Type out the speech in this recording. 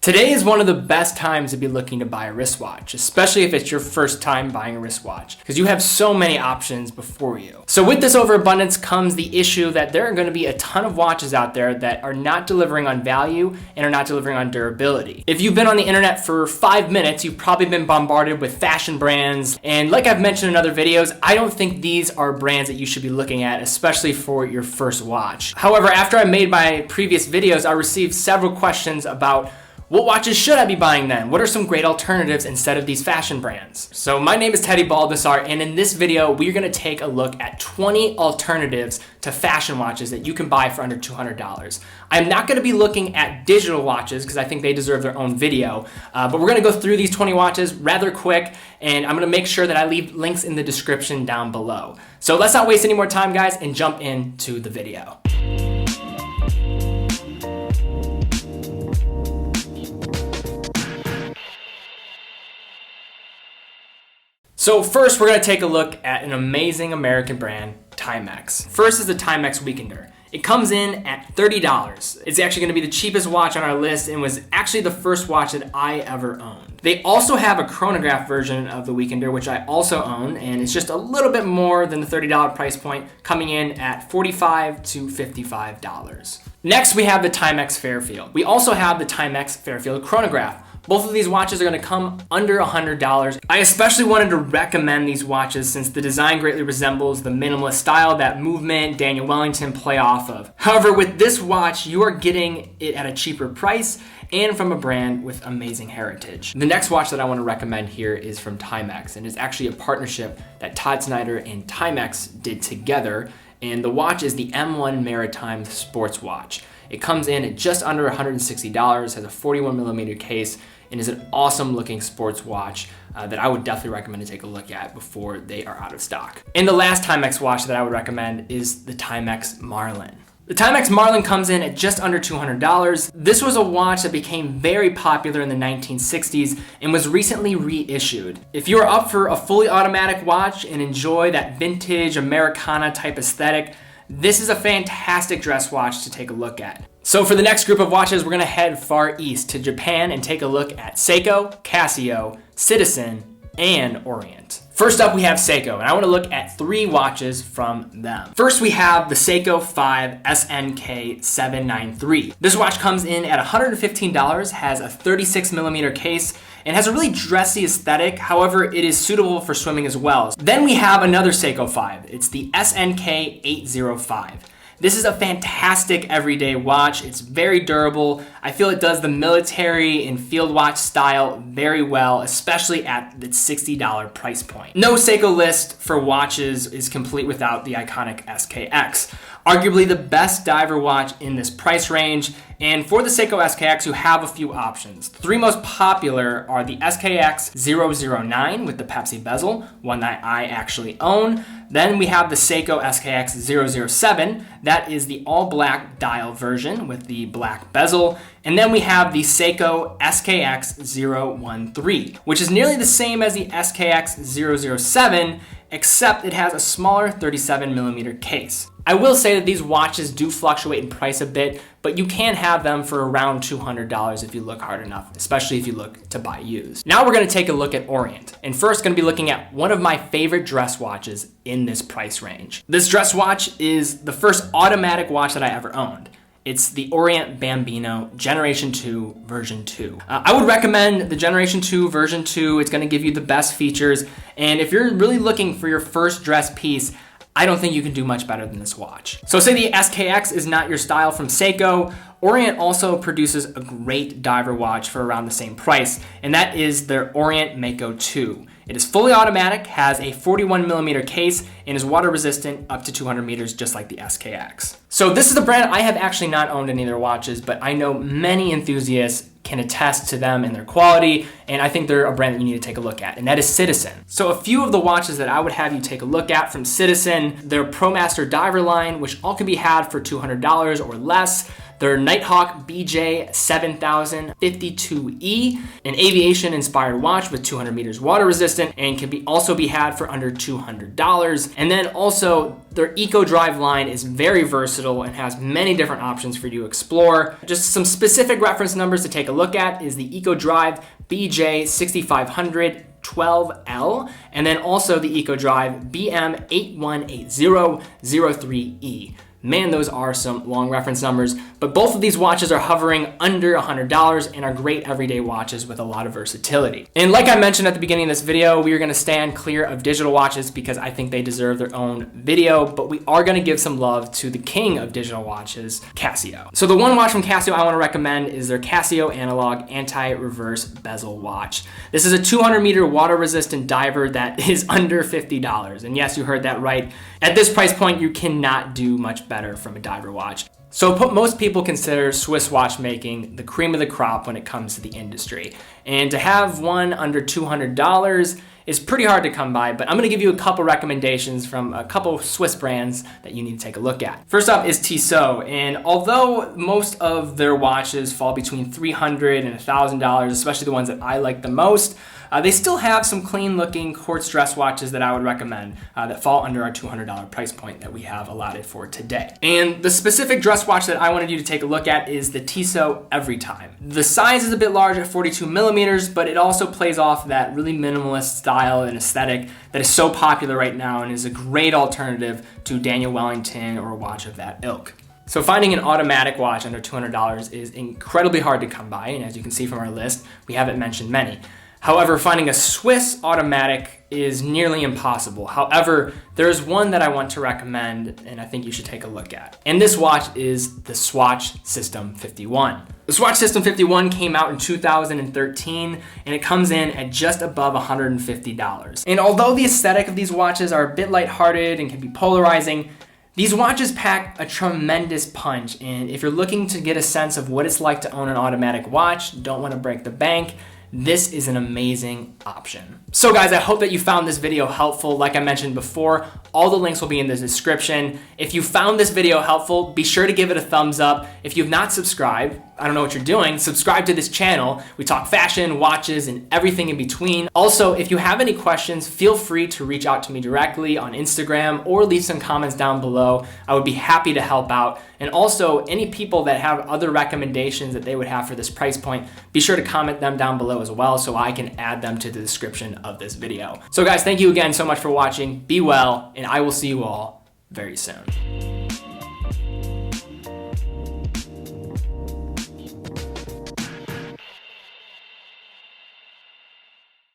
Today is one of the best times to be looking to buy a wristwatch, especially if it's your first time buying a wristwatch, because you have so many options before you. So with this overabundance comes the issue that there are going to be a ton of watches out there that are not delivering on value and are not delivering on durability. If you've been on the internet for 5 minutes, you've probably been bombarded with fashion brands, and like I've mentioned in other videos, I don't think these are brands that you should be looking at, especially for your first watch. However, after I made my previous videos, I received several questions about what watches should I be buying then? What are some great alternatives instead of these fashion brands? So my name is Teddy Baldassarre, and in this video, we're gonna take a look at 20 alternatives to fashion watches that you can buy for under $200. I'm not gonna be looking at digital watches because I think they deserve their own video, but we're gonna go through these 20 watches rather quick, and I'm gonna make sure that I leave links in the description down below. So let's not waste any more time, guys, and jump into the video. So first, we're gonna take a look at an amazing American brand, Timex. First is the Timex Weekender. It comes in at $30. It's actually gonna be the cheapest watch on our list and was actually the first watch that I ever owned. They also have a chronograph version of the Weekender, which I also own, and it's just a little bit more than the $30 price point, coming in at $45 to $55. Next, we have the Timex Fairfield. We also have the Timex Fairfield chronograph. Both of these watches are gonna come under $100. I especially wanted to recommend these watches since the design greatly resembles the minimalist style that Movement, Daniel Wellington play off of. However, with this watch, you are getting it at a cheaper price and from a brand with amazing heritage. The next watch that I wanna recommend here is from Timex, and it's actually a partnership that Todd Snyder and Timex did together, and the watch is the M1 Maritime Sports Watch. It comes in at just under $160, has a 41mm case, and is an awesome looking sports watch that I would definitely recommend to take a look at before they are out of stock. And the last Timex watch that I would recommend is the Timex Marlin. The Timex Marlin comes in at just under $200. This was a watch that became very popular in the 1960s and was recently reissued. If you're up for a fully automatic watch and enjoy that vintage Americana type aesthetic, this is a fantastic dress watch to take a look at. So for the next group of watches, we're gonna head far east to Japan and take a look at Seiko, Casio, Citizen, and Orient. First up, we have Seiko, and I wanna look at 3 watches from them. First, we have the Seiko 5 SNK793. This watch comes in at $115, has a 36mm case, and has a really dressy aesthetic. However, it is suitable for swimming as well. Then we have another Seiko 5. It's the SNK805. This is a fantastic everyday watch. It's very durable. I feel it does the military and field watch style very well, especially at its $60 price point. No Seiko list for watches is complete without the iconic SKX. Arguably the best diver watch in this price range, and for the Seiko SKX, you have a few options. The 3 most popular are the SKX 009 with the Pepsi bezel, one that I actually own. Then we have the Seiko SKX 007, that is the all-black dial version with the black bezel. And then we have the Seiko SKX 013, which is nearly the same as the SKX 007, except it has a smaller 37mm case. I will say that these watches do fluctuate in price a bit, but you can have them for around $200 if you look hard enough, especially if you look to buy used. Now we're gonna take a look at Orient, and first gonna be looking at one of my favorite dress watches in this price range. This dress watch is the first automatic watch that I ever owned. It's the Orient Bambino Generation 2 version 2. I would recommend the Generation 2 version 2. It's gonna give you the best features, and if you're really looking for your first dress piece, I don't think you can do much better than this watch. So say the SKX is not your style from Seiko, Orient also produces a great diver watch for around the same price, and that is their Orient Mako 2. It is fully automatic, has a 41mm case, and is water resistant up to 200 meters, just like the SKX. So this is a brand I have actually not owned any of their watches, but I know many enthusiasts can attest to them and their quality, and I think they're a brand that you need to take a look at, and that is Citizen. So a few of the watches that I would have you take a look at from Citizen, their Promaster diver line, which all can be had for $200 or less. their Nighthawk BJ7052E, an aviation-inspired watch with 200 meters water resistant and can also be had for under $200. And then also their Eco Drive line is very versatile and has many different options for you to explore. Just some specific reference numbers to take a look at is the Eco Drive BJ6500 12L, and then also the Eco Drive BM818003E. Man, those are some long reference numbers, but both of these watches are hovering under $100 and are great everyday watches with a lot of versatility. And like I mentioned at the beginning of this video, we are gonna stand clear of digital watches because I think they deserve their own video, but we are gonna give some love to the king of digital watches, Casio. So the one watch from Casio I wanna recommend is their Casio Analog Anti-Reverse Bezel watch. This is a 200-meter water-resistant diver that is under $50. And yes, you heard that right. At this price point, you cannot do much better from a diver watch. So most people consider Swiss watchmaking the cream of the crop when it comes to the industry. And to have one under $200 is pretty hard to come by, but I'm gonna give you a couple recommendations from a couple Swiss brands that you need to take a look at. First up is Tissot, and although most of their watches fall between $300 and $1,000, especially the ones that I like the most, they still have some clean looking quartz dress watches that I would recommend that fall under our $200 price point that we have allotted for today. And the specific dress watch that I wanted you to take a look at is the Tissot Everytime. The size is a bit large at 42 millimeters, but it also plays off that really minimalist style and aesthetic that is so popular right now and is a great alternative to Daniel Wellington or a watch of that ilk. So finding an automatic watch under $200 is incredibly hard to come by, and as you can see from our list, we haven't mentioned many. However, finding a Swiss automatic is nearly impossible. However, there is one that I want to recommend and I think you should take a look at. And this watch is the Swatch Sistem51. The Swatch Sistem51 came out in 2013 and it comes in at just above $150. And although the aesthetic of these watches are a bit lighthearted and can be polarizing, these watches pack a tremendous punch, and if you're looking to get a sense of what it's like to own an automatic watch, don't want to break the bank, this is an amazing option. So guys, I hope that you found this video helpful. Like I mentioned before, all the links will be in the description. If you found this video helpful, be sure to give it a thumbs up. If you've not subscribed, I don't know what you're doing, subscribe to this channel. We talk fashion, watches, and everything in between. Also, if you have any questions, feel free to reach out to me directly on Instagram or leave some comments down below. I would be happy to help out. And also, any people that have other recommendations that they would have for this price point, be sure to comment them down below as well so I can add them to the description of this video. So guys, thank you again so much for watching. Be well, and I will see you all very soon.